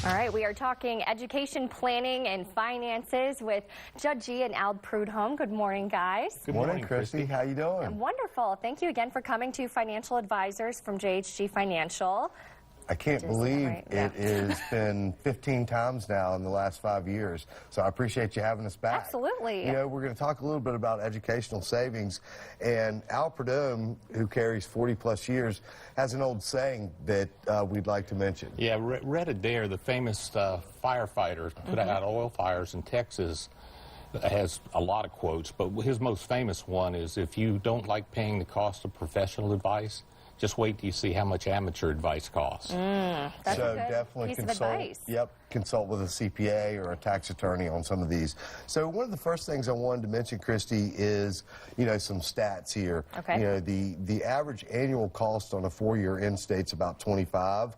All right, we are talking education planning and finances with Jud Gee and Prud'homme. Good morning, guys. Good morning, Christy. How you doing? Wonderful. Thank you again for coming to Financial Advisors from JHG Financial. I can't believe it has been 15 times now in the last 5 years, so I appreciate you having us back. Absolutely. You know, we're going to talk a little bit about educational savings, and Prud'homme, who carries 40-plus years, has an old saying that we'd like to mention. Yeah, Red Adair, the famous firefighter, put out oil fires in Texas, has a lot of quotes, but his most famous one is, if you don't like paying the cost of professional advice, just wait till you see how much amateur advice costs. That's so a good definitely piece of consult. advice. Yep, consult with a CPA or a tax attorney on some of these. So one of the first things I wanted to mention, Christy, is some stats here. Okay. The average annual cost on a 4-year in-state's about 25.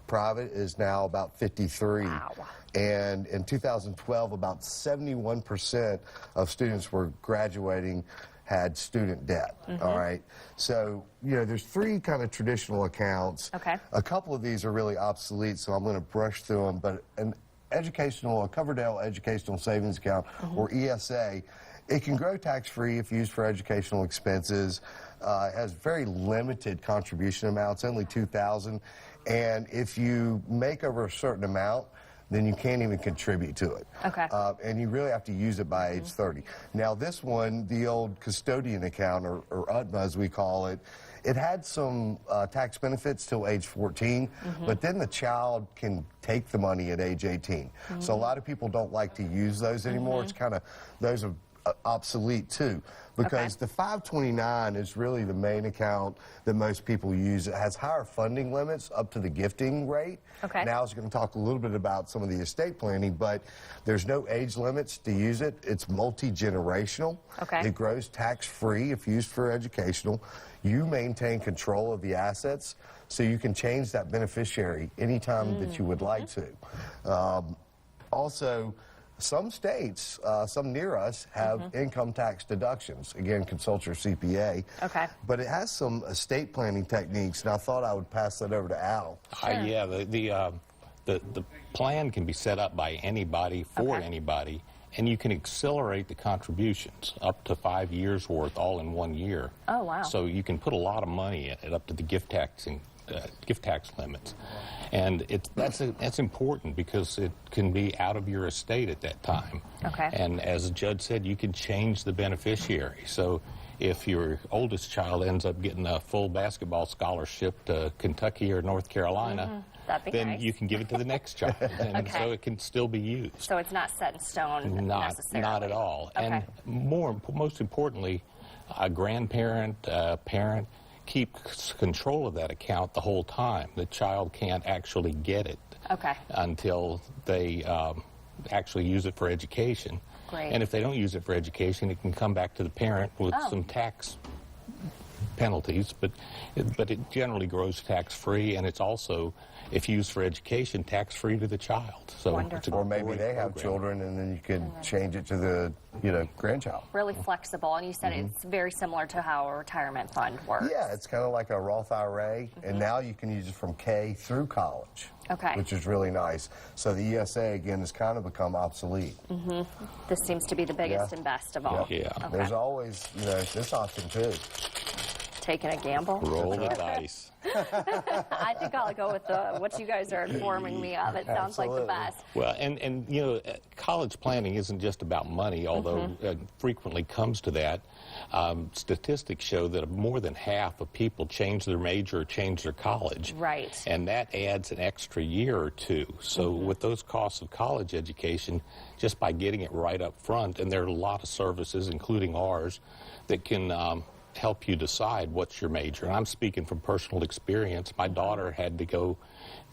Private is now about 53. Wow. And in 2012, about 71% of students were graduating had student debt. All right. So, there's 3 kind of traditional accounts. Okay. A couple of these are really obsolete, so I'm going to brush through them. But a Coverdell Educational Savings Account, or ESA, it can grow tax-free if used for educational expenses. It has very limited contribution amounts, only $2,000. And if you make over a certain amount, then you can't even contribute to it. Okay. And you really have to use it by age 30. Now, this one, the old custodian account, or UTMA as we call it, it had some tax benefits till age 14, but then the child can take the money at age 18. So a lot of people don't like to use those anymore. It's kind of, those are obsolete too, because the 529 is really the main account that most people use. It has higher funding limits up to the gifting rate. Okay. Now I was going to talk a little bit about some of the estate planning, but there's no age limits to use it. It's multi-generational. Okay. It grows tax-free if used for educational. You maintain control of the assets, so you can change that beneficiary anytime that you would like to. Also, some states, some near us, have income tax deductions. Again, consult your CPA. Okay. But it has some estate planning techniques, and I thought I would pass that over to Al. Sure. Yeah, the plan can be set up by anybody for anybody, and you can accelerate the contributions up to 5 years worth all in 1 year. Oh, wow. So you can put a lot of money in it up to the gift tax limits. And that's important because it can be out of your estate at that time. Okay. And as Jud said, you can change the beneficiary. So if your oldest child ends up getting a full basketball scholarship to Kentucky or North Carolina, That'd be then nice. you can give it to the next child. And so it can still be used. So it's not set in stone necessarily. Not at all. Okay. And most importantly, a grandparent, parent, keep control of that account the whole time. The child can't actually get it until they actually use it for education. Great. And if they don't use it for education, it can come back to the parent with some tax penalties, but it generally grows tax-free, and it's also, if used for education, tax-free to the child. So it's a or maybe great they have program. children, and then you can change it to the grandchild. Really flexible, and you said it's very similar to how a retirement fund works. Yeah, it's kind of like a Roth IRA, and now you can use it from K through college. Okay. Which is really nice. So the ESA, again, has kind of become obsolete. This seems to be the biggest and best of all. Yeah. Okay. There's always, this option too. Taking a gamble. Roll the dice. I think I'll go with what you guys are informing me of. It sounds like the best. Well, and college planning isn't just about money, although it frequently comes to that. Statistics show that more than half of people change their major or change their college. Right. And that adds an extra year or two. So with those costs of college education, just by getting it right up front, and there are a lot of services, including ours, that can help you decide what's your major. And I'm speaking from personal experience. My daughter had to go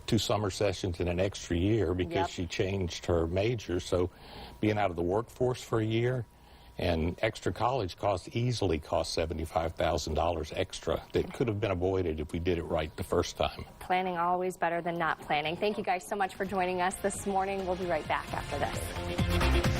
2 summer sessions in an extra year because she changed her major. So being out of the workforce for a year and extra college costs easily cost $75,000 extra that could have been avoided if we did it right the first time. Planning always better than not planning. Thank you guys so much for joining us this morning. We'll be right back after this.